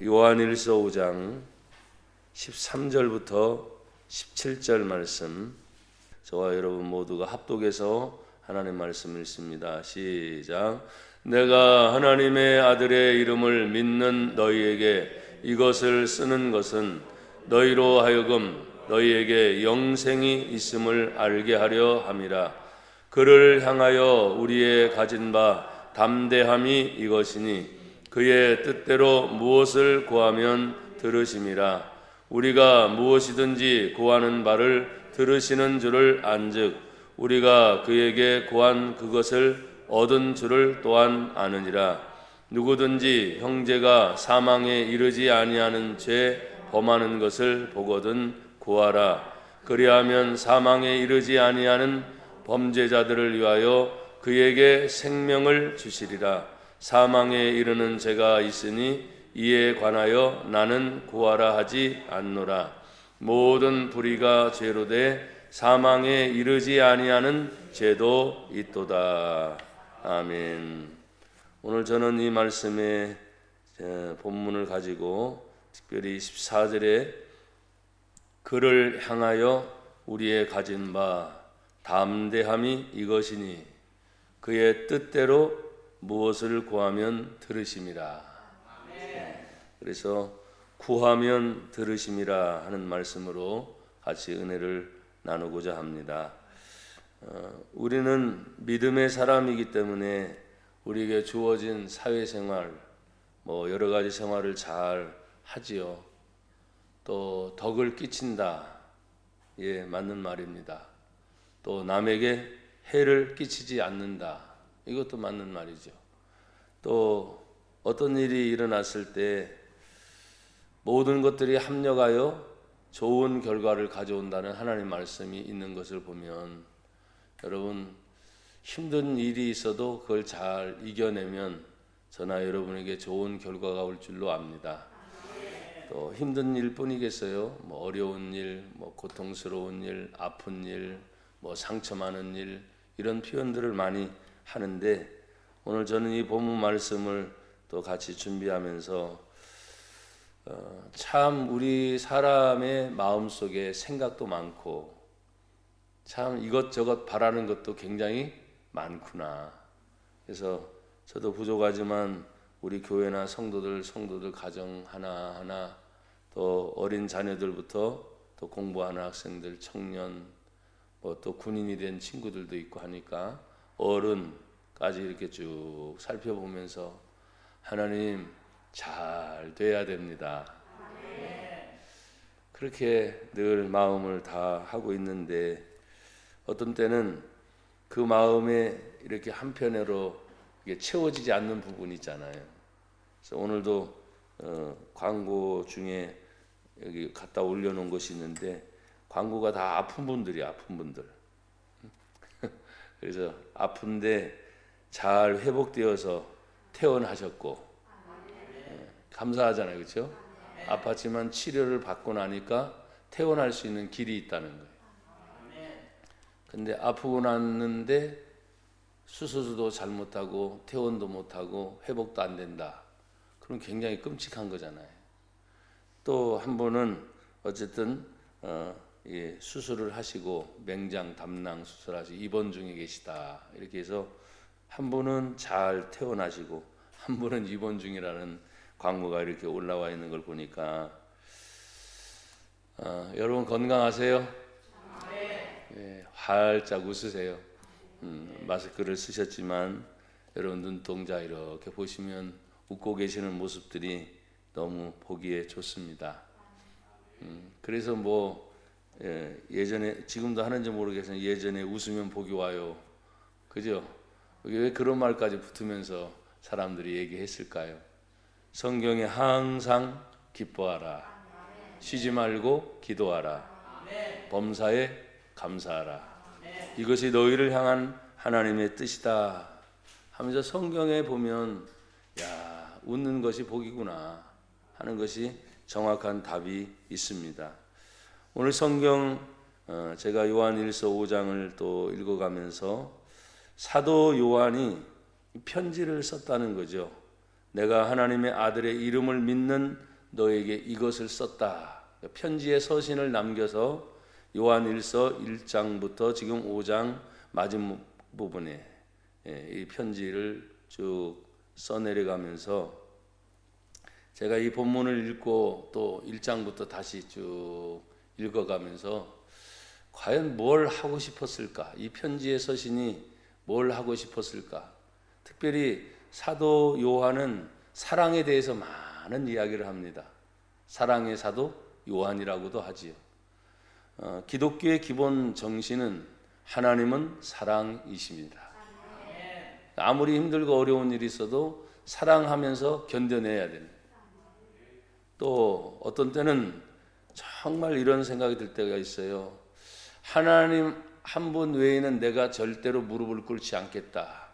요한일서 5장 13절부터 17절 말씀, 저와 여러분 모두가 합독해서 하나님 말씀 읽습니다. 시작. 내가 하나님의 아들의 이름을 믿는 너희에게 이것을 쓰는 것은 너희로 하여금 너희에게 영생이 있음을 알게 하려 함이라. 그를 향하여 우리의 가진 바 담대함이 이것이니 그의 뜻대로 무엇을 구하면 들으심이라. 우리가 무엇이든지 구하는 바를 들으시는 줄을 안즉 우리가 그에게 구한 그것을 얻은 줄을 또한 아느니라. 누구든지 형제가 사망에 이르지 아니하는 죄 범하는 것을 보거든 구하라. 그리하면 사망에 이르지 아니하는 범죄자들을 위하여 그에게 생명을 주시리라. 사망에 이르는 죄가 있으니 이에 관하여 나는 구하라 하지 않노라. 모든 불의가 죄로 돼 사망에 이르지 아니하는 죄도 있도다. 아멘. 오늘 저는 이 말씀의 본문을 가지고 특별히 14절에 그를 향하여 우리의 가진 바 담대함이 이것이니 그의 뜻대로 무엇을 구하면 들으심이라. 그래서 구하면 들으심이라 하는 말씀으로 같이 은혜를 나누고자 합니다. 우리는 믿음의 사람이기 때문에 우리에게 주어진 사회생활, 여러 가지 생활을 잘 하지요. 또 덕을 끼친다. 예, 맞는 말입니다. 또 남에게 해를 끼치지 않는다. 이것도 맞는 말이죠. 또 어떤 일이 일어났을 때 모든 것들이 합력하여 좋은 결과를 가져온다는 하나님 말씀이 있는 것을 보면 여러분 힘든 일이 있어도 그걸 잘 이겨내면 저나 여러분에게 좋은 결과가 올 줄로 압니다. 또 힘든 일뿐이겠어요? 어려운 일, 고통스러운 일, 아픈 일, 상처 많은 일 이런 표현들을 많이 하는데 오늘 저는 이 본문 말씀을 또 같이 준비하면서 참 우리 사람의 마음속에 생각도 많고 참 이것저것 바라는 것도 굉장히 많구나. 그래서 저도 부족하지만 우리 교회나 성도들 가정 하나하나 또 어린 자녀들부터 또 공부하는 학생들, 청년 또 군인이 된 친구들도 있고 하니까 어른까지 이렇게 쭉 살펴보면서 하나님 잘 돼야 됩니다. 그렇게 늘 마음을 다 하고 있는데 어떤 때는 그 마음에 이렇게 한편으로 이게 채워지지 않는 부분이 있잖아요. 그래서 오늘도 광고 중에 여기 갖다 올려놓은 것이 있는데 광고가 다 아픈 분들이야, 아픈 분들. 그래서 아픈데 잘 회복되어서 퇴원하셨고 감사하잖아요, 그렇죠? 아팠지만 치료를 받고 나니까 퇴원할 수 있는 길이 있다는 거예요. 근데 아프고 났는데 수술도 잘못하고 퇴원도 못하고 회복도 안 된다. 그럼 굉장히 끔찍한 거잖아요. 또 한 분은 어쨌든 수술을 하시고 맹장 담낭 수술하시고 입원 중에 계시다. 이렇게 해서 한 분은 잘 퇴원하시고 한 분은 입원 중이라는 광고가 이렇게 올라와 있는 걸 보니까 여러분 건강하세요? 네, 활짝 웃으세요. 마스크를 쓰셨지만 여러분 눈동자 이렇게 보시면 웃고 계시는 모습들이 너무 보기에 좋습니다. 그래서 예전에 지금도 하는지 모르겠어요. 예전에 웃으면 복이 와요. 그죠? 왜 그런 말까지 붙으면서 사람들이 얘기했을까요? 성경에 항상 기뻐하라. 쉬지 말고 기도하라. 범사에 감사하라. 이것이 너희를 향한 하나님의 뜻이다 하면서 성경에 보면 웃는 것이 복이구나 하는 것이 정확한 답이 있습니다. 오늘 성경 제가 요한일서 5장을 또 읽어가면서 사도 요한이 편지를 썼다는 거죠. 내가 하나님의 아들의 이름을 믿는 너에게 이것을 썼다. 편지의 서신을 남겨서 요한일서 1장부터 지금 5장 마지막 부분에 이 편지를 쭉 써내려가면서 제가 이 본문을 읽고 또 1장부터 다시 쭉 읽어가면서 과연 뭘 하고 싶었을까? 이 편지의 서신이 뭘 하고 싶었을까? 특별히 사도 요한은 사랑에 대해서 많은 이야기를 합니다. 사랑의 사도 요한이라고도 하지요. 기독교의 기본 정신은 하나님은 사랑이십니다. 아무리 힘들고 어려운 일이 있어도 사랑하면서 견뎌내야 됩니다. 또 어떤 때는 정말 이런 생각이 들 때가 있어요. 하나님 한 분 외에는 내가 절대로 무릎을 꿇지 않겠다.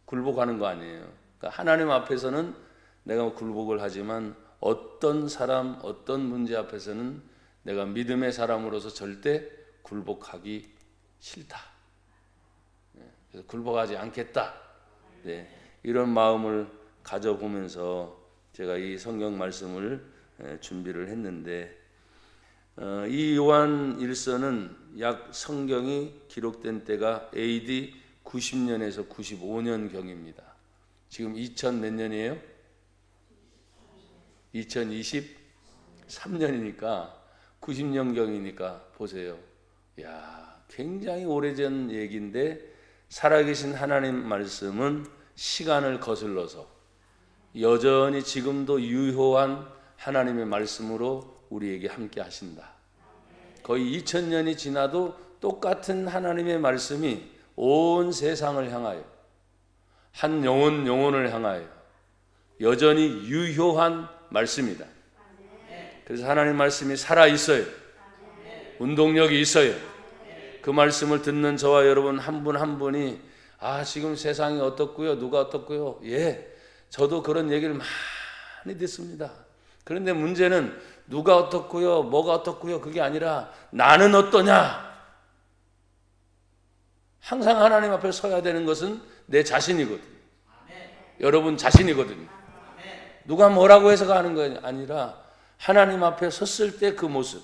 굴복하는 거 아니에요. 그러니까 하나님 앞에서는 내가 굴복을 하지만 어떤 사람, 어떤 문제 앞에서는 내가 믿음의 사람으로서 절대 굴복하기 싫다. 그래서 굴복하지 않겠다. 네, 이런 마음을 가져보면서 제가 이 성경 말씀을 준비를 했는데 이 요한 1서는 약 성경이 기록된 때가 AD 90년에서 95년 경입니다. 지금 2000 몇 년이에요? 2023년이니까 90년 경이니까 보세요. 야, 굉장히 오래전 얘기인데 살아계신 하나님 말씀은 시간을 거슬러서 여전히 지금도 유효한 하나님의 말씀으로 우리에게 함께 하신다. 거의 2000년이 지나도 똑같은 하나님의 말씀이 온 세상을 향하여 한 영혼을 향하여 여전히 유효한 말씀이다. 그래서 하나님 말씀이 살아있어요. 운동력이 있어요. 그 말씀을 듣는 저와 여러분 한 분 한 분이 지금 세상이 어떻고요? 누가 어떻고요? 예, 저도 그런 얘기를 많이 듣습니다. 그런데 문제는 누가 어떻고요? 뭐가 어떻고요? 그게 아니라 나는 어떠냐? 항상 하나님 앞에 서야 되는 것은 내 자신이거든요. 여러분 자신이거든요. 누가 뭐라고 해서가 하는 거 아니라 하나님 앞에 섰을 때 그 모습.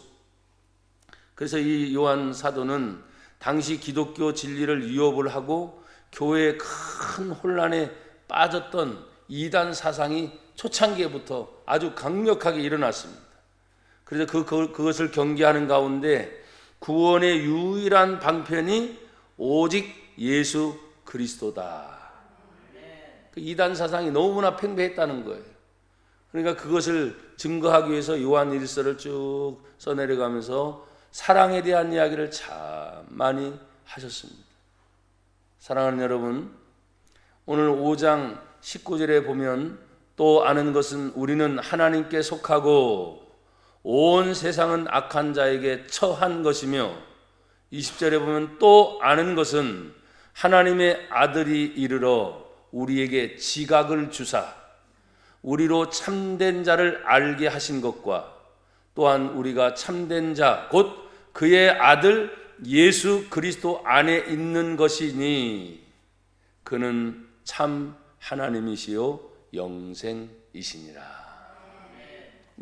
그래서 이 요한 사도는 당시 기독교 진리를 위협을 하고 교회의 큰 혼란에 빠졌던 이단 사상이 초창기에부터 아주 강력하게 일어났습니다. 그래서 그것을 경계하는 가운데 구원의 유일한 방편이 오직 예수 그리스도다. 그 이단 사상이 너무나 팽배했다는 거예요. 그러니까 그것을 증거하기 위해서 요한 1서를 쭉 써내려가면서 사랑에 대한 이야기를 참 많이 하셨습니다. 사랑하는 여러분, 오늘 5장 19절에 보면 또 아는 것은 우리는 하나님께 속하고 온 세상은 악한 자에게 처한 것이며 20절에 보면 또 아는 것은 하나님의 아들이 이르러 우리에게 지각을 주사 우리로 참된 자를 알게 하신 것과 또한 우리가 참된 자 곧 그의 아들 예수 그리스도 안에 있는 것이니 그는 참 하나님이시요 영생이시니라.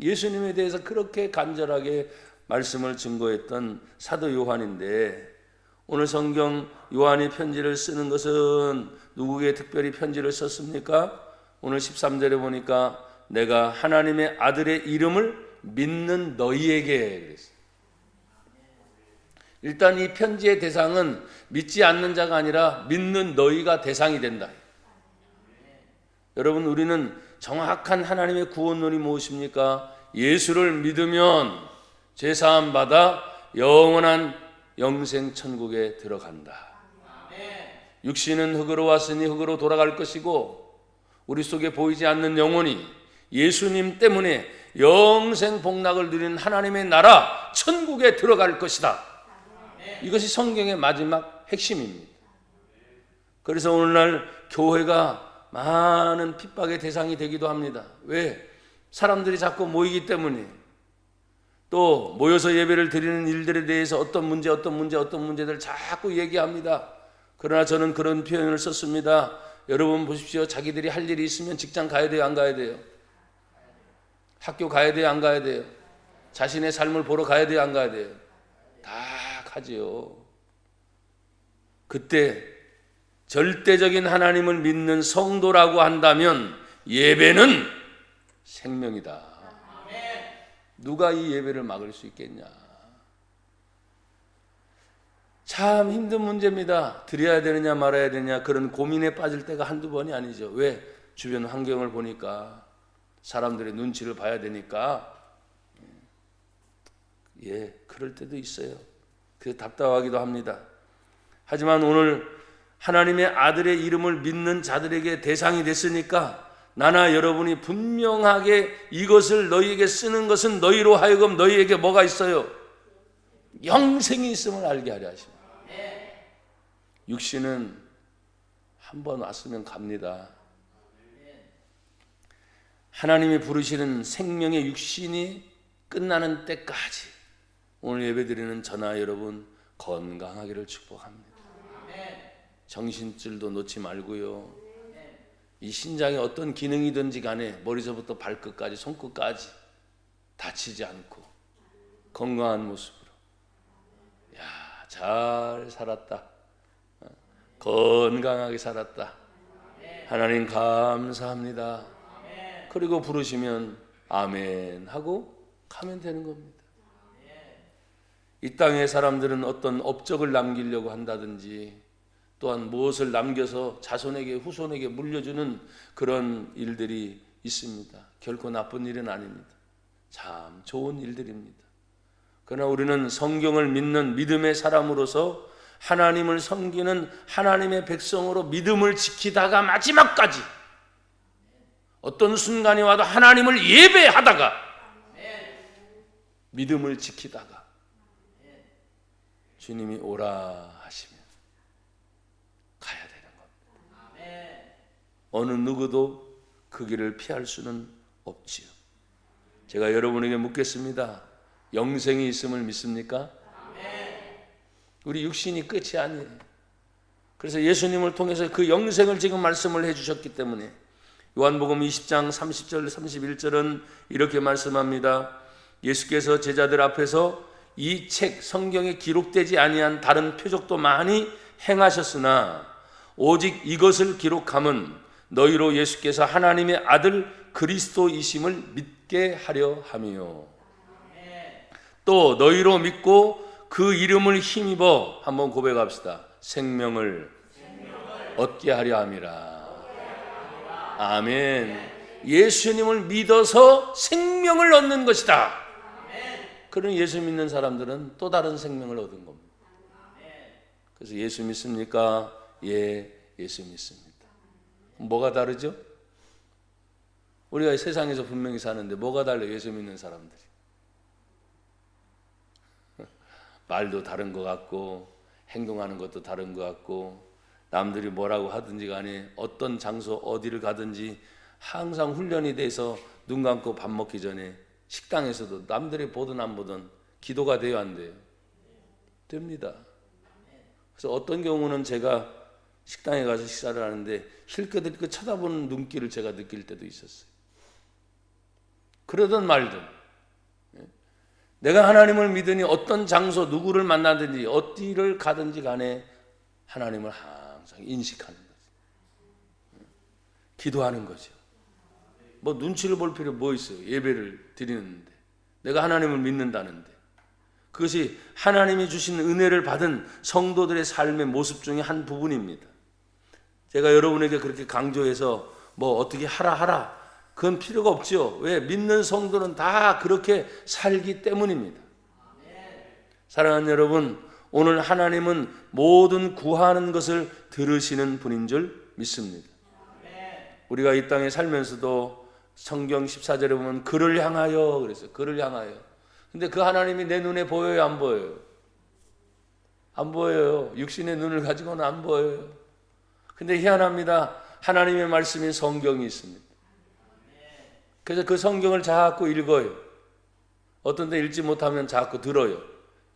예수님에 대해서 그렇게 간절하게 말씀을 증거했던 사도 요한인데 오늘 성경 요한이 편지를 쓰는 것은 누구에게 특별히 편지를 썼습니까? 오늘 13절에 보니까 내가 하나님의 아들의 이름을 믿는 너희에게 그랬어요. 일단 이 편지의 대상은 믿지 않는 자가 아니라 믿는 너희가 대상이 된다. 여러분, 우리는 정확한 하나님의 구원론이 무엇입니까? 예수를 믿으면 죄사함 받아 영원한 영생 천국에 들어간다. 육신은 흙으로 왔으니 흙으로 돌아갈 것이고 우리 속에 보이지 않는 영혼이 예수님 때문에 영생 복락을 누리는 하나님의 나라 천국에 들어갈 것이다. 이것이 성경의 마지막 핵심입니다. 그래서 오늘날 교회가 많은 핍박의 대상이 되기도 합니다. 왜? 사람들이 자꾸 모이기 때문에 또 모여서 예배를 드리는 일들에 대해서 어떤 문제들 자꾸 얘기합니다. 그러나 저는 그런 표현을 썼습니다. 여러분 보십시오. 자기들이 할 일이 있으면 직장 가야 돼요? 안 가야 돼요? 학교 가야 돼요, 안 가야 돼요? 자신의 삶을 보러 가야 돼요, 안 가야 돼요? 다 가지요. 그때 절대적인 하나님을 믿는 성도라고 한다면 예배는 생명이다. 누가 이 예배를 막을 수 있겠냐? 참 힘든 문제입니다. 드려야 되느냐 말아야 되느냐 그런 고민에 빠질 때가 한두 번이 아니죠. 왜? 주변 환경을 보니까, 사람들의 눈치를 봐야 되니까. 그럴 때도 있어요. 그래서 답답하기도 합니다. 하지만 오늘 하나님의 아들의 이름을 믿는 자들에게 대상이 됐으니까 나나 여러분이 분명하게 이것을 너희에게 쓰는 것은 너희로 하여금 너희에게 뭐가 있어요? 영생이 있음을 알게 하려 하십니다. 육신은 한 번 왔으면 갑니다. 하나님이 부르시는 생명의 육신이 끝나는 때까지 오늘 예배드리는 저나 여러분 건강하기를 축복합니다. 정신줄도 놓지 말고요. 이 신장에 어떤 기능이든지 간에 머리서부터 발끝까지 손끝까지 다치지 않고 건강한 모습으로, 잘 살았다, 건강하게 살았다, 하나님 감사합니다, 그리고 부르시면 아멘 하고 가면 되는 겁니다. 이 땅의 사람들은 어떤 업적을 남기려고 한다든지 또한 무엇을 남겨서 자손에게 후손에게 물려주는 그런 일들이 있습니다. 결코 나쁜 일은 아닙니다. 참 좋은 일들입니다. 그러나 우리는 성경을 믿는 믿음의 사람으로서 하나님을 섬기는 하나님의 백성으로 믿음을 지키다가 마지막까지 어떤 순간이 와도 하나님을 예배하다가 믿음을 지키다가 주님이 오라 하시면 가야 되는 겁니다. 어느 누구도 그 길을 피할 수는 없지요. 제가 여러분에게 묻겠습니다. 영생이 있음을 믿습니까? 우리 육신이 끝이 아니에요. 그래서 예수님을 통해서 그 영생을 지금 말씀을 해주셨기 때문에 요한복음 20장 30절 31절은 이렇게 말씀합니다. 예수께서 제자들 앞에서 이 책 성경에 기록되지 아니한 다른 표적도 많이 행하셨으나 오직 이것을 기록함은 너희로 예수께서 하나님의 아들 그리스도이심을 믿게 하려 함이요. 또 너희로 믿고 그 이름을 힘입어 한번 고백합시다. 생명을 얻게 하려 함이라. 아멘. 예수님을 믿어서 생명을 얻는 것이다. 그런 예수 믿는 사람들은 또 다른 생명을 얻은 겁니다. 그래서 예수 믿습니까? 예, 예수 믿습니다. 뭐가 다르죠? 우리가 세상에서 분명히 사는데 뭐가 달라요? 예수 믿는 사람들이 말도 다른 것 같고 행동하는 것도 다른 것 같고 남들이 뭐라고 하든지 간에 어떤 장소 어디를 가든지 항상 훈련이 돼서 눈 감고 밥 먹기 전에 식당에서도 남들이 보든 안 보든 기도가 돼요, 안 돼요? 됩니다. 그래서 어떤 경우는 제가 식당에 가서 식사를 하는데 힐끗힐끗 쳐다보는 눈길을 제가 느낄 때도 있었어요. 그러든 말든 내가 하나님을 믿으니 어떤 장소 누구를 만나든지 어디를 가든지 간에 하나님을 항상 인식하는 거죠. 기도하는 거죠. 뭐 눈치를 볼 필요 뭐 있어요? 예배를 드리는데 내가 하나님을 믿는다는데 그것이 하나님이 주신 은혜를 받은 성도들의 삶의 모습 중에 한 부분입니다. 제가 여러분에게 그렇게 강조해서 뭐 어떻게 하라 그건 필요가 없죠. 왜? 믿는 성도는 다 그렇게 살기 때문입니다. 사랑하는 여러분, 오늘 하나님은 모든 구하는 것을 들으시는 분인 줄 믿습니다. 우리가 이 땅에 살면서도 성경 14절에 보면 그를 향하여 그랬어요. 그를 향하여. 근데 그 하나님이 내 눈에 보여요, 안 보여요? 안 보여요. 육신의 눈을 가지고는 안 보여요. 근데 희한합니다. 하나님의 말씀인 성경이 있습니다. 그래서 그 성경을 자꾸 읽어요. 어떤 데 읽지 못하면 자꾸 들어요.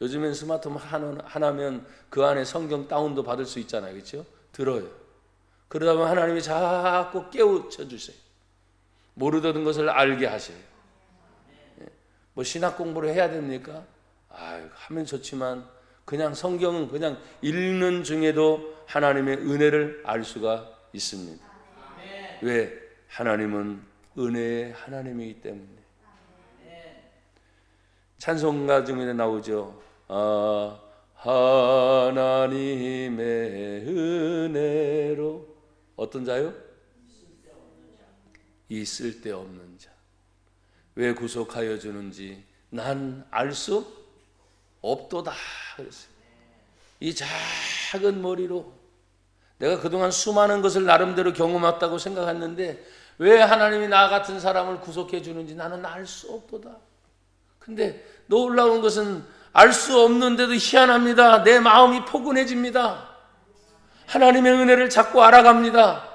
요즘엔 스마트폰 하나면 그 안에 성경 다운도 받을 수 있잖아요. 그렇죠? 들어요. 그러다 보면 하나님이 자꾸 깨우쳐 주세요. 모르던 것을 알게 하셔요. 뭐 신학 공부를 해야 됩니까? 하면 좋지만 그냥 성경은 그냥 읽는 중에도 하나님의 은혜를 알 수가 있습니다. 왜? 하나님은 은혜의 하나님이기 때문에. 찬송가 중에 나오죠. 하나님의 은혜로 어떤 자요? 이 쓸데없는 자. 왜 구속하여 주는지 난 알 수 없도다 그랬어요. 이 작은 머리로 내가 그동안 수많은 것을 나름대로 경험했다고 생각했는데 왜 하나님이 나 같은 사람을 구속해 주는지 나는 알 수 없도다. 근데 놀라운 것은 알 수 없는데도 희한합니다. 내 마음이 포근해집니다. 하나님의 은혜를 자꾸 알아갑니다.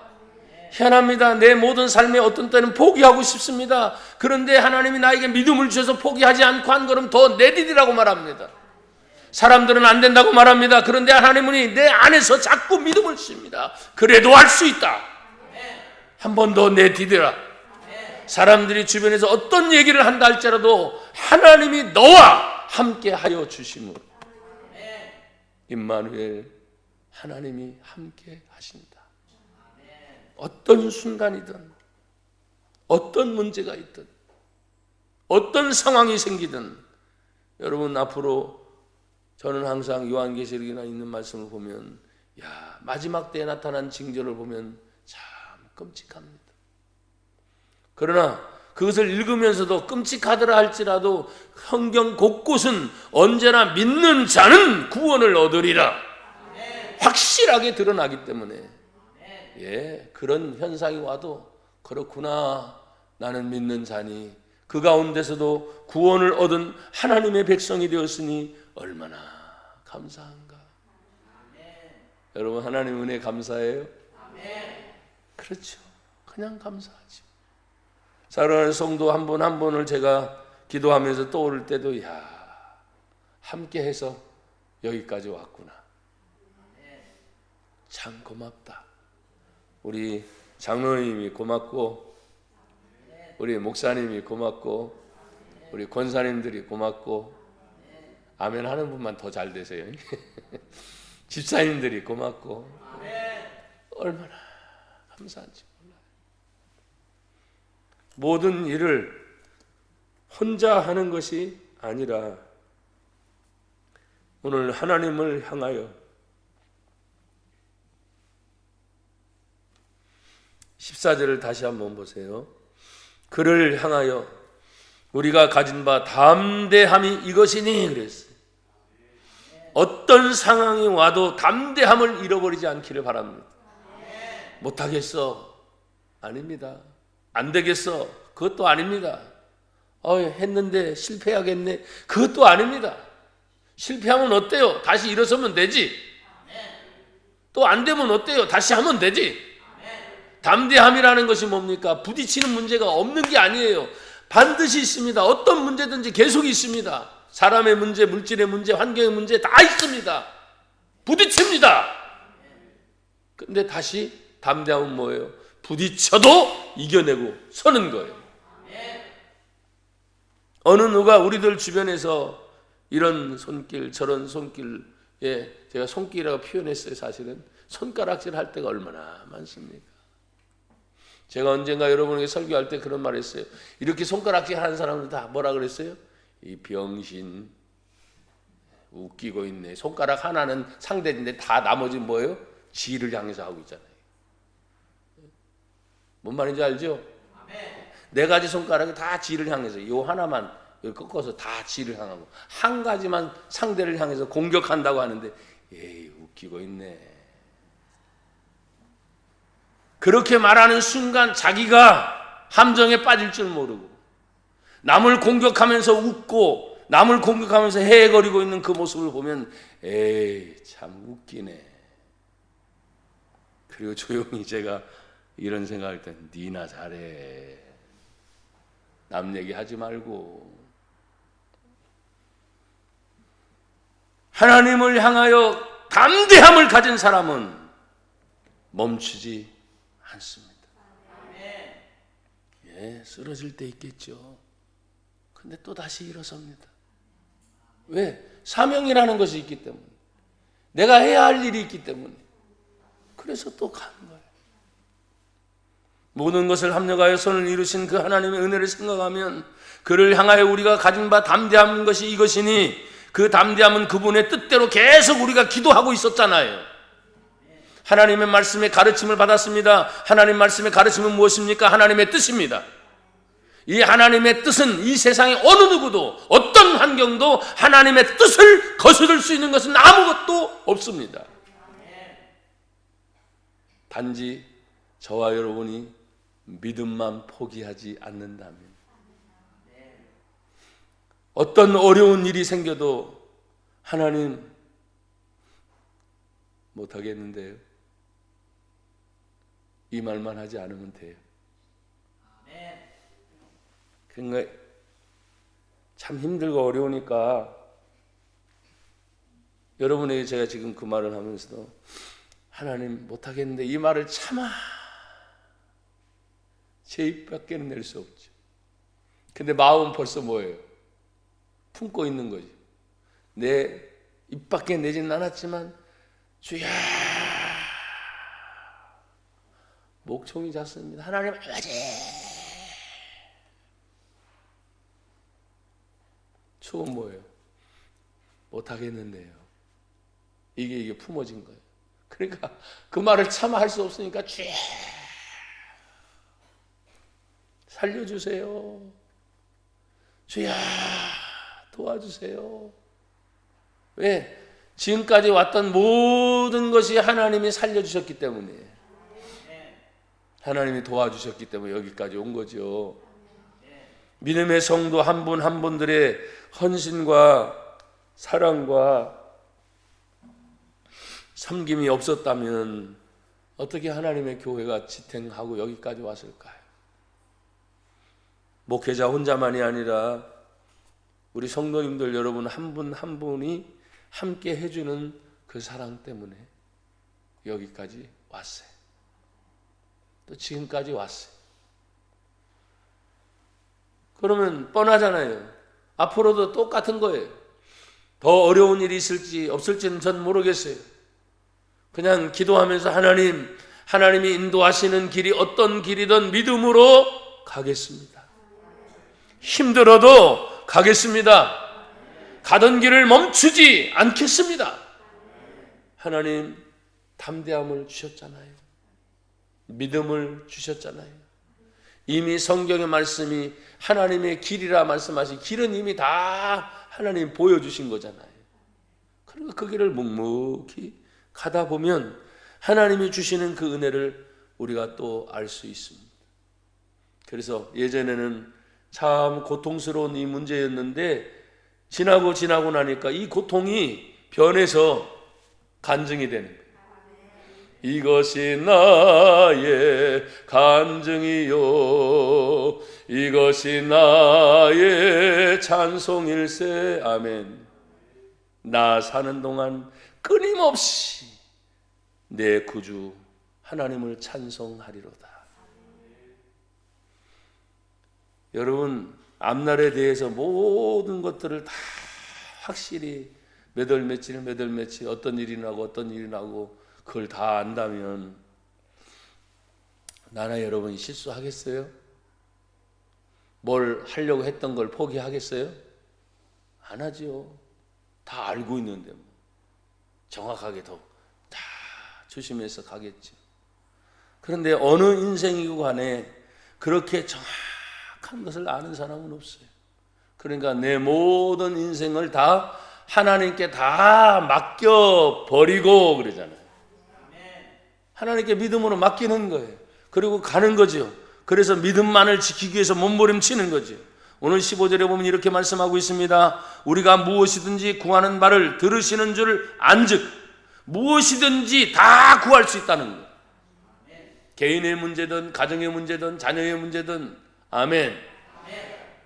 희한합니다. 내 모든 삶에 어떤 때는 포기하고 싶습니다. 그런데 하나님이 나에게 믿음을 주셔서 포기하지 않고 한 걸음 더 내디디라고 말합니다. 사람들은 안 된다고 말합니다. 그런데 하나님은 내 안에서 자꾸 믿음을 주십니다. 그래도 할 수 있다. 한 번 더 내디디라. 사람들이 주변에서 어떤 얘기를 한다 할지라도 하나님이 너와 함께 하여 주심으로 임마누엘 하나님이 함께 하신다. 어떤 순간이든 어떤 문제가 있든 어떤 상황이 생기든 여러분 앞으로 저는 항상 요한계시록이나 있는 말씀을 보면 마지막 때에 나타난 징조를 보면 참 끔찍합니다. 그러나 그것을 읽으면서도 끔찍하더라 할지라도 성경 곳곳은 언제나 믿는 자는 구원을 얻으리라 확실하게 드러나기 때문에 그런 현상이 와도 그렇구나 나는 믿는 자니 그 가운데서도 구원을 얻은 하나님의 백성이 되었으니 얼마나 감사한가. 여러분 하나님 은혜 감사해요? 그렇죠. 그냥 감사하죠. 사랑하는 성도 한 분 한 분을 제가 기도하면서 떠오를 때도 함께 해서 여기까지 왔구나. 참 고맙다. 우리 장로님이 고맙고 우리 목사님이 고맙고 우리 권사님들이 고맙고 아멘 하는 분만 더 잘 되세요. 집사님들이 고맙고 얼마나 감사한지 몰라요. 모든 일을 혼자 하는 것이 아니라 오늘 하나님을 향하여 14절을 다시 한번 보세요. 그를 향하여 우리가 가진 바 담대함이 이것이니 그랬어요. 어떤 상황이 와도 담대함을 잃어버리지 않기를 바랍니다. 못하겠어? 아닙니다. 안 되겠어? 그것도 아닙니다. 했는데 실패하겠네? 그것도 아닙니다. 실패하면 어때요? 다시 일어서면 되지. 또 안 되면 어때요? 다시 하면 되지. 담대함이라는 것이 뭡니까? 부딪히는 문제가 없는 게 아니에요. 반드시 있습니다. 어떤 문제든지 계속 있습니다. 사람의 문제, 물질의 문제, 환경의 문제 다 있습니다. 부딪힙니다. 근데 다시 담대함은 뭐예요? 부딪혀도 이겨내고 서는 거예요. 어느 누가 우리들 주변에서 이런 손길 저런 손길에 제가 손길이라고 표현했어요. 사실은 손가락질 할 때가 얼마나 많습니까? 제가 언젠가 여러분에게 설교할 때 그런 말 했어요. 이렇게 손가락질 하는 사람들 다 뭐라 그랬어요? 이 병신 웃기고 있네. 손가락 하나는 상대인데 다 나머지는 뭐예요? 지를 향해서 하고 있잖아요. 뭔 말인지 알죠? 네 가지 손가락이 다 지를 향해서 요 하나만 꺾어서 다 지를 향하고 한 가지만 상대를 향해서 공격한다고 하는데 에이 웃기고 있네. 그렇게 말하는 순간 자기가 함정에 빠질 줄 모르고 남을 공격하면서 웃고 남을 공격하면서 헤헤거리고 있는 그 모습을 보면 에이 참 웃기네. 그리고 조용히 제가 이런 생각할 때 니나 잘해. 남 얘기하지 말고 하나님을 향하여 담대함을 가진 사람은 멈추지 않습니다. 쓰러질 때 있겠죠. 근데 또 다시 일어섭니다. 왜? 사명이라는 것이 있기 때문에. 내가 해야 할 일이 있기 때문에. 그래서 또 가는 거예요. 모든 것을 합력하여 선을 이루신 그 하나님의 은혜를 생각하면 그를 향하여 우리가 가진 바 담대한 것이 이것이니 그 담대함은 그분의 뜻대로 계속 우리가 기도하고 있었잖아요. 하나님의 말씀의 가르침을 받았습니다. 하나님 말씀의 가르침은 무엇입니까? 하나님의 뜻입니다. 이 하나님의 뜻은 이 세상에 어느 누구도 어떤 환경도 하나님의 뜻을 거스를 수 있는 것은 아무것도 없습니다. 단지 저와 여러분이 믿음만 포기하지 않는다면 어떤 어려운 일이 생겨도 하나님 못하겠는데요. 이 말만 하지 않으면 돼요. 그러니까 참 힘들고 어려우니까 여러분에게 제가 지금 그 말을 하면서도 하나님 못하겠는데 이 말을 참아 제 입 밖에는 낼 수 없죠. 근데 마음은 벌써 뭐예요? 품고 있는 거죠. 내 입 밖에 내지는 않았지만 주야 목청이 잤습니다. 하나님 아버지 추운 뭐예요? 못하겠는데요. 이게 품어진 거예요. 그러니까 그 말을 참아 할 수 없으니까 주야 살려주세요. 주야 도와주세요. 왜? 지금까지 왔던 모든 것이 하나님이 살려주셨기 때문에 하나님이 도와주셨기 때문에 여기까지 온 거죠. 믿음의 성도 한 분 한 분들의 헌신과 사랑과 섬김이 없었다면 어떻게 하나님의 교회가 지탱하고 여기까지 왔을까요? 목회자 혼자만이 아니라 우리 성도님들 여러분 한 분 한 분이 함께 해주는 그 사랑 때문에 여기까지 왔어요. 또 지금까지 왔어요. 그러면 뻔하잖아요. 앞으로도 똑같은 거예요. 더 어려운 일이 있을지 없을지는 전 모르겠어요. 그냥 기도하면서 하나님이 인도하시는 길이 어떤 길이든 믿음으로 가겠습니다. 힘들어도 가겠습니다. 가던 길을 멈추지 않겠습니다. 하나님 담대함을 주셨잖아요. 믿음을 주셨잖아요. 이미 성경의 말씀이 하나님의 길이라 말씀하신 길은 이미 다 하나님 보여주신 거잖아요. 그러니까 그 길을 묵묵히 가다 보면 하나님이 주시는 그 은혜를 우리가 또 알 수 있습니다. 그래서 예전에는 참 고통스러운 이 문제였는데 지나고 나니까 이 고통이 변해서 간증이 되는 거예요. 이것이 나의 간증이요 이것이 나의 찬송일세. 아멘. 나 사는 동안 끊임없이 내 구주 하나님을 찬송하리로다. 여러분 앞날에 대해서 모든 것들을 다 확실히 몇 월 며칠 어떤 일이 나고 그걸 다 안다면 나나 여러분이 실수하겠어요? 뭘 하려고 했던 걸 포기하겠어요? 안 하죠. 다 알고 있는데 뭐. 정확하게 더 다 조심해서 가겠죠. 그런데 어느 인생이고 간에 그렇게 정확한 것을 아는 사람은 없어요. 그러니까 내 모든 인생을 다 하나님께 다 맡겨버리고 그러잖아요. 하나님께 믿음으로 맡기는 거예요. 그리고 가는 거죠. 그래서 믿음만을 지키기 위해서 몸부림치는 거죠. 오늘 15절에 보면 이렇게 말씀하고 있습니다. 우리가 무엇이든지 구하는 바를 들으시는 줄 안즉 무엇이든지 다 구할 수 있다는 거예요. 개인의 문제든 가정의 문제든 자녀의 문제든 아멘.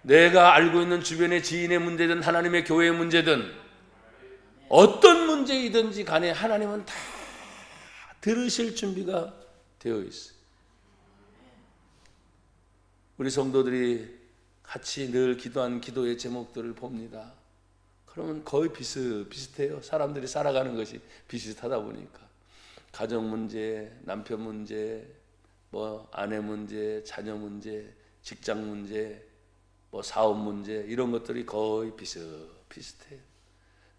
내가 알고 있는 주변의 지인의 문제든 하나님의 교회의 문제든 어떤 문제이든지 간에 하나님은 다 들으실 준비가 되어 있어요. 우리 성도들이 같이 늘 기도한 기도의 제목들을 봅니다. 그러면 거의 비슷해요. 사람들이 살아가는 것이 비슷하다 보니까 가정 문제, 남편 문제, 뭐 아내 문제, 자녀 문제, 직장 문제, 뭐 사업 문제, 이런 것들이 거의 비슷해요.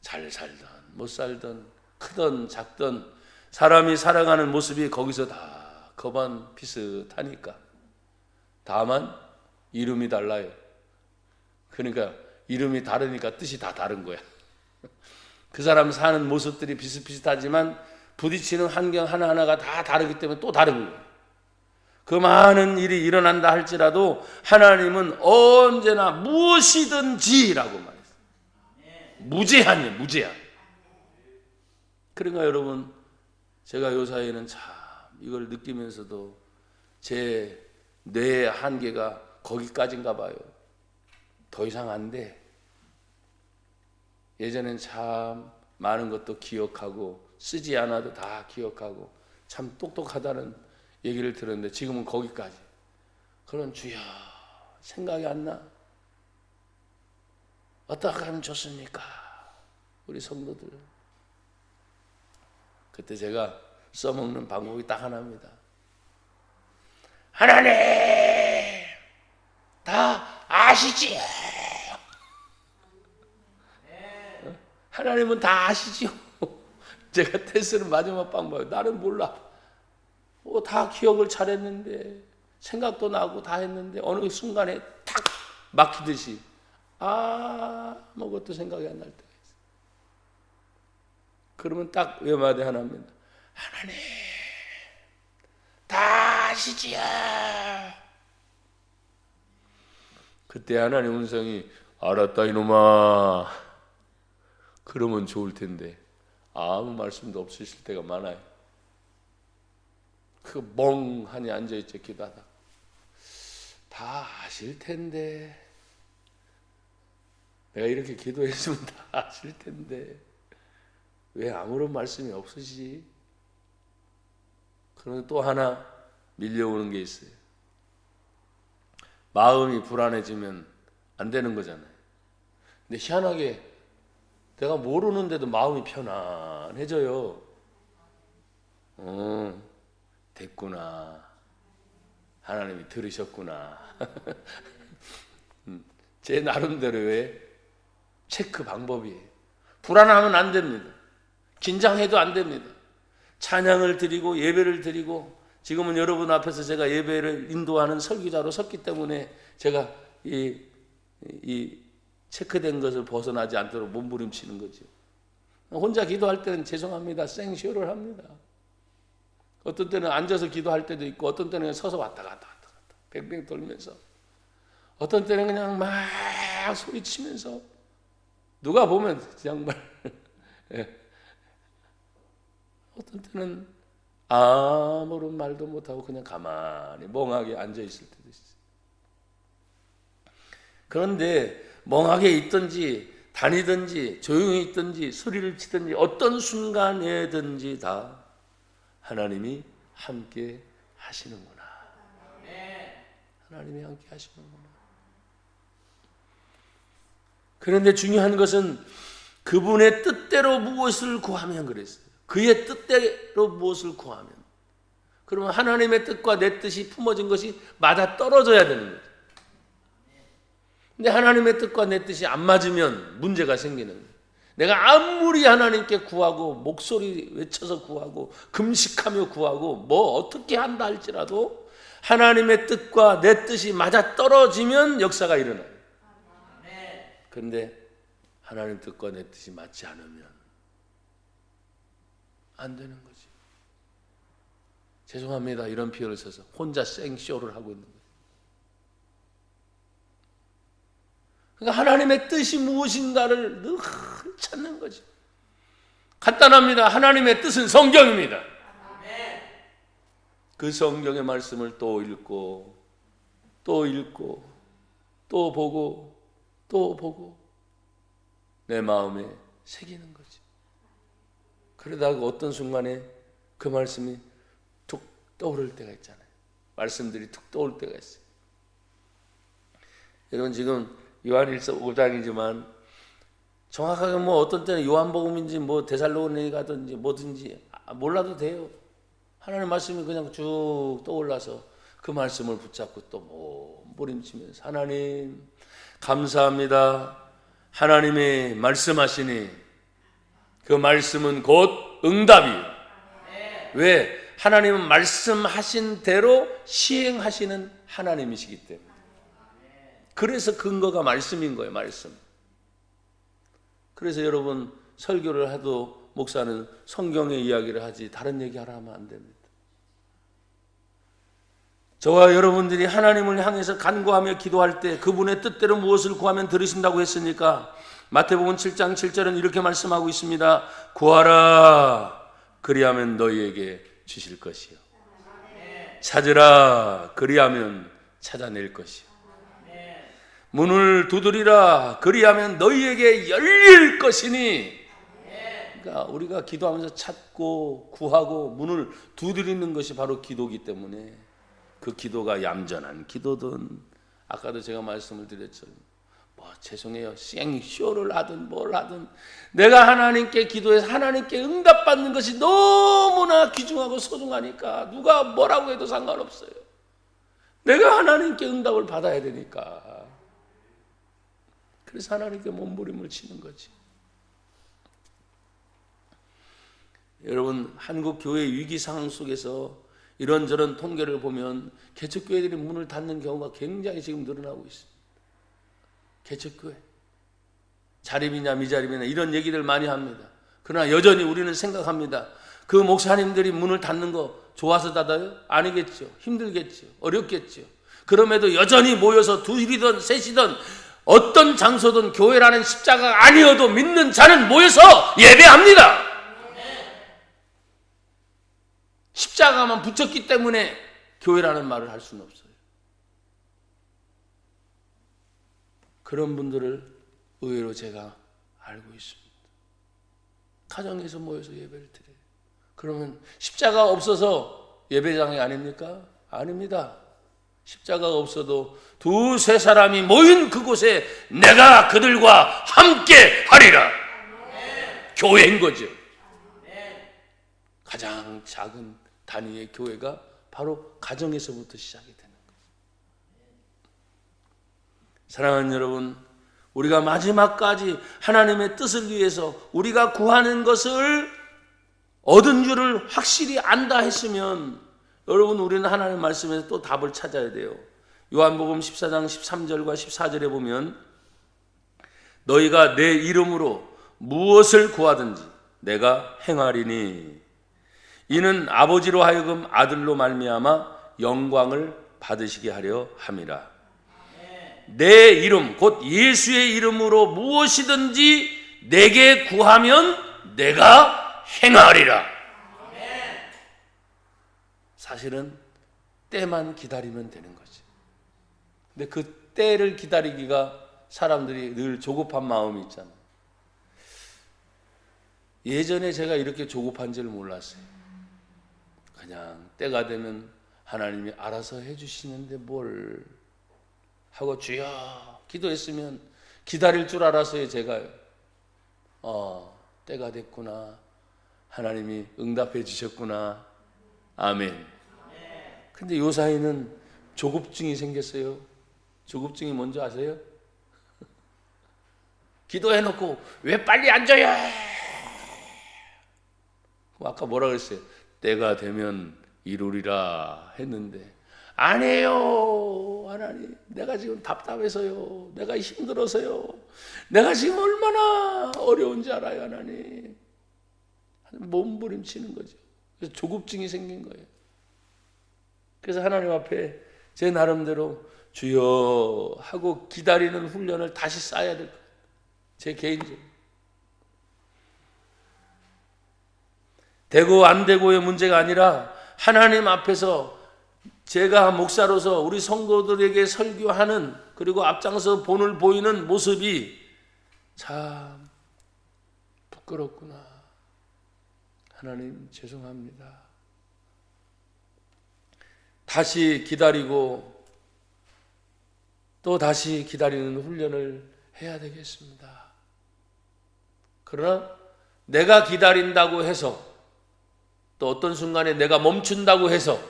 잘 살던 못 살던 크던 작던 사람이 살아가는 모습이 거기서 다 거반 비슷하니까. 다만 이름이 달라요. 그러니까 이름이 다르니까 뜻이 다 다른 거야. 그 사람 사는 모습들이 비슷비슷하지만 부딪히는 환경 하나하나가 다 다르기 때문에 또 다른 거예요. 그 많은 일이 일어난다 할지라도 하나님은 언제나 무엇이든지라고 말했어요. 무제한이에요. 무제한. 그러니까 여러분, 제가 요 사이에는 참 이걸 느끼면서도 제 뇌의 한계가 거기까지인가 봐요. 더 이상 안 돼. 예전엔 참 많은 것도 기억하고 쓰지 않아도 다 기억하고 참 똑똑하다는 얘기를 들었는데 지금은 거기까지. 그런 주여 생각이 안 나. 어떻게 하면 좋습니까? 우리 성도들. 그때 제가 써먹는 방법이 딱 하나입니다. 하나님 다 아시지요. 하나님은 다 아시지요. 제가 테스트는 마지막 방법이에요. 나는 몰라. 다 기억을 잘했는데 생각도 나고 다 했는데 어느 순간에 탁 막히듯이 아무것도 생각이 안 날 때가 있어요. 그러면 딱 외마디 하나입니다. 하나님 다 아시지요. 그때 하나님 음성이 알았다 이놈아. 그러면 좋을 텐데 아무 말씀도 없으실 때가 많아요. 그 멍하니 앉아있죠. 기도하다 다 아실 텐데 내가 이렇게 기도했으면 다 아실 텐데 왜 아무런 말씀이 없으시지? 그런데 또 하나 밀려오는 게 있어요. 마음이 불안해지면 안 되는 거잖아요. 근데 희한하게 내가 모르는데도 마음이 편안해져요. 됐구나. 하나님이 들으셨구나. 제 나름대로의 체크 방법이에요. 불안하면 안 됩니다. 긴장해도 안 됩니다. 찬양을 드리고 예배를 드리고 지금은 여러분 앞에서 제가 예배를 인도하는 설교자로 섰기 때문에 제가 이 체크된 것을 벗어나지 않도록 몸부림치는 거죠. 혼자 기도할 때는 죄송합니다. 생쇼를 합니다. 어떤 때는 앉아서 기도할 때도 있고 어떤 때는 서서 왔다 갔다 뱅뱅 돌면서 어떤 때는 그냥 막 소리치면서 누가 보면 정말 어떤 때는 아무런 말도 못하고 그냥 가만히 멍하게 앉아있을 때도 있어요. 그런데 멍하게 있든지 다니든지 조용히 있든지 소리를 치든지 어떤 순간에든지 다 하나님이 함께 하시는구나. 하나님이 함께 하시는구나. 그런데 중요한 것은 그분의 뜻대로 무엇을 구하면 그랬어요. 그의 뜻대로 무엇을 구하면. 그러면 하나님의 뜻과 내 뜻이 품어진 것이 맞아 떨어져야 되는 거죠. 근데 하나님의 뜻과 내 뜻이 안 맞으면 문제가 생기는 거예요. 내가 아무리 하나님께 구하고 목소리 외쳐서 구하고 금식하며 구하고 뭐 어떻게 한다 할지라도 하나님의 뜻과 내 뜻이 맞아 떨어지면 역사가 일어나요. 그런데 하나님 뜻과 내 뜻이 맞지 않으면 안 되는 거지. 죄송합니다. 이런 표현을 써서 혼자 생쇼를 하고 있는 거예요. 그러니까 하나님의 뜻이 무엇인가를 늘 찾는 거죠. 간단합니다. 하나님의 뜻은 성경입니다. 그 성경의 말씀을 또 읽고 또 읽고 또 보고 또 보고 내 마음에 새기는 거죠. 그러다가 어떤 순간에 그 말씀이 툭 떠오를 때가 있잖아요. 말씀들이 툭 떠올 때가 있어요. 여러분 지금 요한일서 5장이지만 정확하게 뭐 어떤 때는 요한복음인지 뭐 데살로니가든지 뭐든지 몰라도 돼요. 하나님의 말씀이 그냥 쭉 떠올라서 그 말씀을 붙잡고 또 몸부림치면서 하나님 감사합니다. 하나님이 말씀하시니 그 말씀은 곧 응답이에요. 왜? 하나님은 말씀하신 대로 시행하시는 하나님이시기 때문에. 그래서 근거가 말씀인 거예요. 말씀. 그래서 여러분 설교를 해도 목사는 성경의 이야기를 하지 다른 얘기 하라 하면 안 됩니다. 저와 여러분들이 하나님을 향해서 간구하며 기도할 때 그분의 뜻대로 무엇을 구하면 들으신다고 했으니까 마태복음 7장 7절은 이렇게 말씀하고 있습니다. 구하라 그리하면 너희에게 주실 것이요 찾으라 그리하면 찾아낼 것이요 문을 두드리라 그리하면 너희에게 열릴 것이니. 그러니까 우리가 기도하면서 찾고 구하고 문을 두드리는 것이 바로 기도이기 때문에 그 기도가 얌전한 기도든 아까도 제가 말씀을 드렸죠. 뭐 죄송해요. 생쇼를 하든 뭘 하든 내가 하나님께 기도해서 하나님께 응답받는 것이 너무나 귀중하고 소중하니까 누가 뭐라고 해도 상관없어요. 내가 하나님께 응답을 받아야 되니까. 그래서 하나님께 몸부림을 치는 거지. 여러분 한국 교회 위기 상황 속에서 이런저런 통계를 보면 개척교회들이 문을 닫는 경우가 굉장히 지금 늘어나고 있습니다. 개척교회 자립이냐 미자립이냐 이런 얘기들 많이 합니다. 그러나 여전히 우리는 생각합니다. 그 목사님들이 문을 닫는 거 좋아서 닫아요? 아니겠죠. 힘들겠죠. 어렵겠죠. 그럼에도 여전히 모여서 둘이든 셋이든 어떤 장소든 교회라는 십자가가 아니어도 믿는 자는 모여서 예배합니다. 십자가만 붙였기 때문에 교회라는 말을 할 수는 없어요. 그런 분들을 의외로 제가 알고 있습니다. 가정에서 모여서 예배를 드려요. 그러면 십자가 없어서 예배장이 아닙니까? 아닙니다. 십자가가 없어도 두세 사람이 모인 그곳에 내가 그들과 함께 하리라. 교회인 거죠. 가장 작은 단위의 교회가 바로 가정에서부터 시작이 되는 거죠. 사랑하는 여러분, 우리가 마지막까지 하나님의 뜻을 위해서 우리가 구하는 것을 얻은 줄을 확실히 안다 했으면 여러분 우리는 하나님의 말씀에서 또 답을 찾아야 돼요. 요한복음 14장 13절과 14절에 보면 너희가 내 이름으로 무엇을 구하든지 내가 행하리니 이는 아버지로 하여금 아들로 말미암아 영광을 받으시게 하려 함이라. 내 이름 곧 예수의 이름으로 무엇이든지 내게 구하면 내가 행하리라. 사실은 때만 기다리면 되는 거지. 근데 그 때를 기다리기가 사람들이 늘 조급한 마음이 있잖아요. 예전에 제가 이렇게 조급한 줄 몰랐어요. 그냥 때가 되면 하나님이 알아서 해주시는데 뭘 하고 주여 기도했으면 기다릴 줄 알았어요. 제가 때가 됐구나, 하나님이 응답해 주셨구나. 아멘. 근데 요 사이는 조급증이 생겼어요. 조급증이 뭔지 아세요? 기도해놓고 왜 빨리 안 줘요? 아까 뭐라 그랬어요? 때가 되면 이루리라 했는데 아니에요. 하나님, 내가 지금 답답해서요. 내가 힘들어서요. 내가 지금 얼마나 어려운지 알아요. 하나님. 몸부림치는 거죠. 그래서 조급증이 생긴 거예요. 그래서 하나님 앞에 제 나름대로 주여 하고 기다리는 훈련을 다시 쌓아야 될 거예요. 제 개인적으로. 되고 안 되고의 문제가 아니라 하나님 앞에서 제가 목사로서 우리 성도들에게 설교하는 그리고 앞장서 본을 보이는 모습이 참 부끄럽구나. 하나님 죄송합니다. 다시 기다리고 또 다시 기다리는 훈련을 해야 되겠습니다. 그러나 내가 기다린다고 해서 또 어떤 순간에 내가 멈춘다고 해서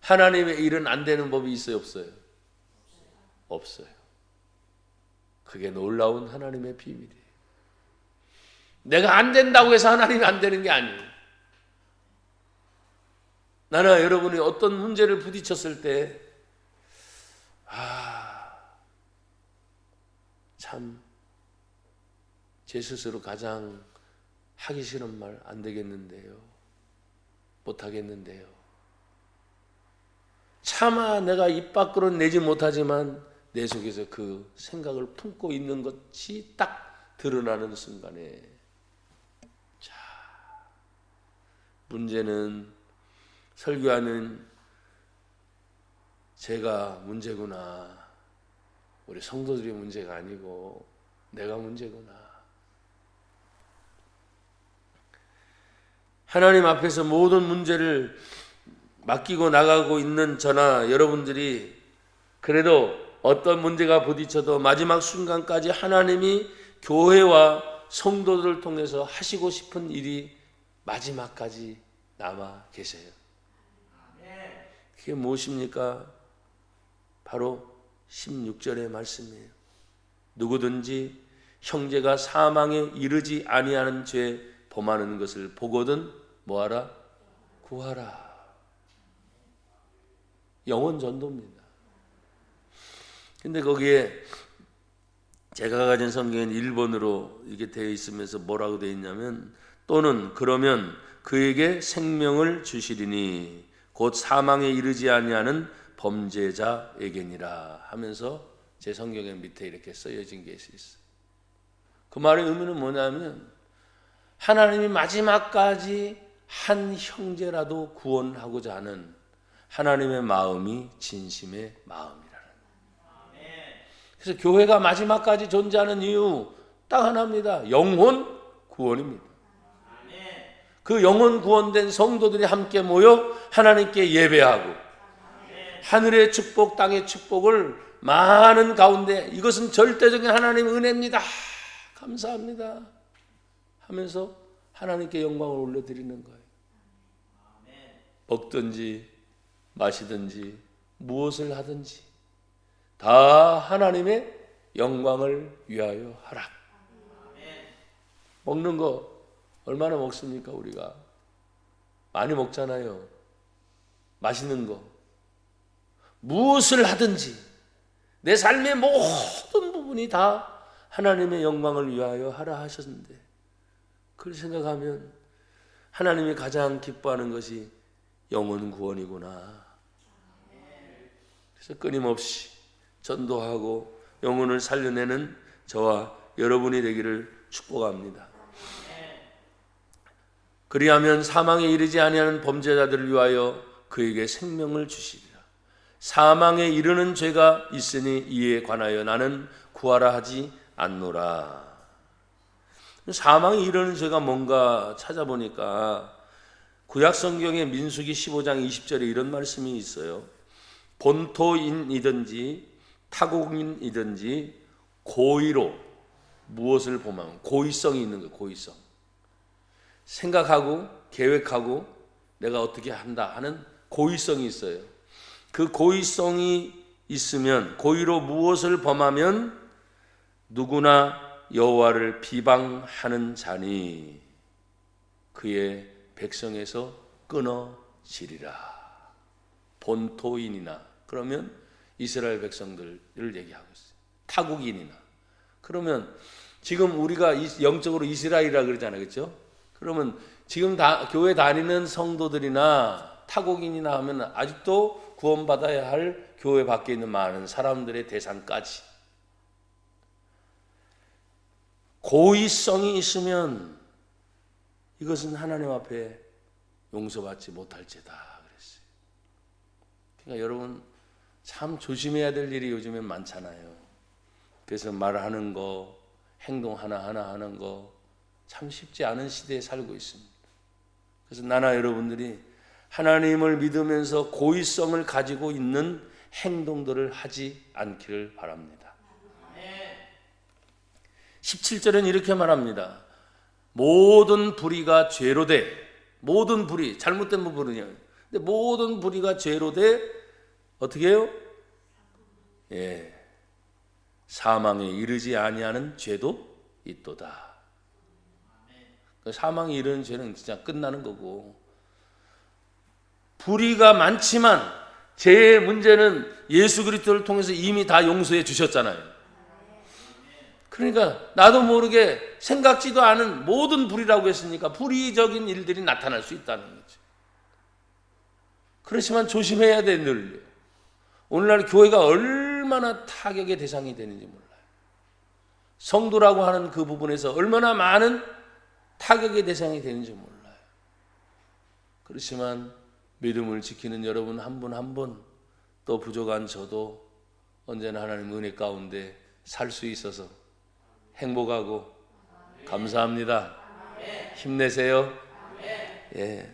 하나님의 일은 안 되는 법이 있어요, 없어요? 없어요. 그게 놀라운 하나님의 비밀이에요. 내가 안 된다고 해서 하나님이 안 되는 게 아니에요. 나나 여러분이 어떤 문제를 부딪혔을 때 참 제 스스로 가장 하기 싫은 말 안 되겠는데요. 못 하겠는데요. 차마 내가 입 밖으로 내지 못하지만 내 속에서 그 생각을 품고 있는 것이 딱 드러나는 순간에 자, 문제는 설교하는 제가 문제구나. 우리 성도들이 문제가 아니고 내가 문제구나. 하나님 앞에서 모든 문제를 맡기고 나가고 있는 저나 여러분들이 그래도 어떤 문제가 부딪혀도 마지막 순간까지 하나님이 교회와 성도들을 통해서 하시고 싶은 일이 마지막까지 남아 계세요. 그게 무엇입니까? 바로 16절의 말씀이에요. 누구든지 형제가 사망에 이르지 아니하는 죄 범하는 것을 보거든 뭐하라? 구하라. 영혼 전도입니다. 근데 거기에 제가 가진 성경엔 일본어로 이게 되어 있으면서 뭐라고 되어 있냐면 또는 그러면 그에게 생명을 주시리니 곧 사망에 이르지 아니하는 범죄자에게니라 하면서 제 성경의 밑에 이렇게 써여진 게 있어요. 그 말의 의미는 뭐냐면 하나님이 마지막까지 한 형제라도 구원하고자 하는 하나님의 마음이 진심의 마음이라는 거예요. 그래서 교회가 마지막까지 존재하는 이유 딱 하나입니다. 영혼 구원입니다. 그 영혼 구원된 성도들이 함께 모여 하나님께 예배하고 하늘의 축복, 땅의 축복을 많은 가운데 이것은 절대적인 하나님의 은혜입니다. 감사합니다. 하면서 하나님께 영광을 올려드리는 거예요. 먹든지 마시든지 무엇을 하든지 다 하나님의 영광을 위하여 하라. 먹는 거 얼마나 먹습니까? 우리가 많이 먹잖아요. 맛있는 거 무엇을 하든지 내 삶의 모든 부분이 다 하나님의 영광을 위하여 하라 하셨는데 그걸 생각하면 하나님이 가장 기뻐하는 것이 영혼 구원이구나. 그래서 끊임없이 전도하고 영혼을 살려내는 저와 여러분이 되기를 축복합니다. 그리하면 사망에 이르지 아니하는 범죄자들을 위하여 그에게 생명을 주시리라. 사망에 이르는 죄가 있으니 이에 관하여 나는 구하라 하지 않노라. 사망에 이르는 죄가 뭔가 찾아보니까 구약 성경의 민수기 15장 20절에 이런 말씀이 있어요. 본토인이든지 타국인이든지 고의로 무엇을 범하면 고의성이 있는 거예요. 고의성. 생각하고 계획하고 내가 어떻게 한다 하는 고의성이 있어요. 그 고의성이 있으면 고의로 무엇을 범하면 누구나 여호와를 비방하는 자니 그의 백성에서 끊어지리라. 본토인이나 그러면 이스라엘 백성들을 얘기하고 있어요. 타국인이나 그러면 지금 우리가 영적으로 이스라엘이라 그러잖아요. 그렇죠? 그러면 지금 교회 다니는 성도들이나 타국인이나 하면 아직도 구원받아야 할 교회 밖에 있는 많은 사람들의 대상까지 고의성이 있으면 이것은 하나님 앞에 용서받지 못할 죄다 그랬어요. 그러니까 여러분 참 조심해야 될 일이 요즘엔 많잖아요. 그래서 말하는 거, 행동 하나하나 하는 거 참 쉽지 않은 시대에 살고 있습니다. 그래서 나나 여러분들이 하나님을 믿으면서 고의성을 가지고 있는 행동들을 하지 않기를 바랍니다. 17절은 이렇게 말합니다. 모든 불의가 죄로 돼, 모든 불의, 잘못된 부분이요. 근데 모든 불의가 죄로 돼 어떻게 해요? 예, 사망에 이르지 아니하는 죄도 있도다. 사망에 이르는 죄는 진짜 끝나는 거고, 불의가 많지만 죄의 문제는 예수 그리스도를 통해서 이미 다 용서해 주셨잖아요. 그러니까 나도 모르게 생각지도 않은 모든 불의라고 했으니까 불의적인 일들이 나타날 수 있다는 거죠. 그렇지만 조심해야 돼. 늘 오늘날 교회가 얼마나 타격의 대상이 되는지 몰라요. 성도라고 하는 그 부분에서 얼마나 많은 타격의 대상이 되는지 몰라요. 그렇지만 믿음을 지키는 여러분 한 분 한 분, 또 부족한 저도 언제나 하나님 은혜 가운데 살 수 있어서 행복하고 감사합니다. 힘내세요. 예.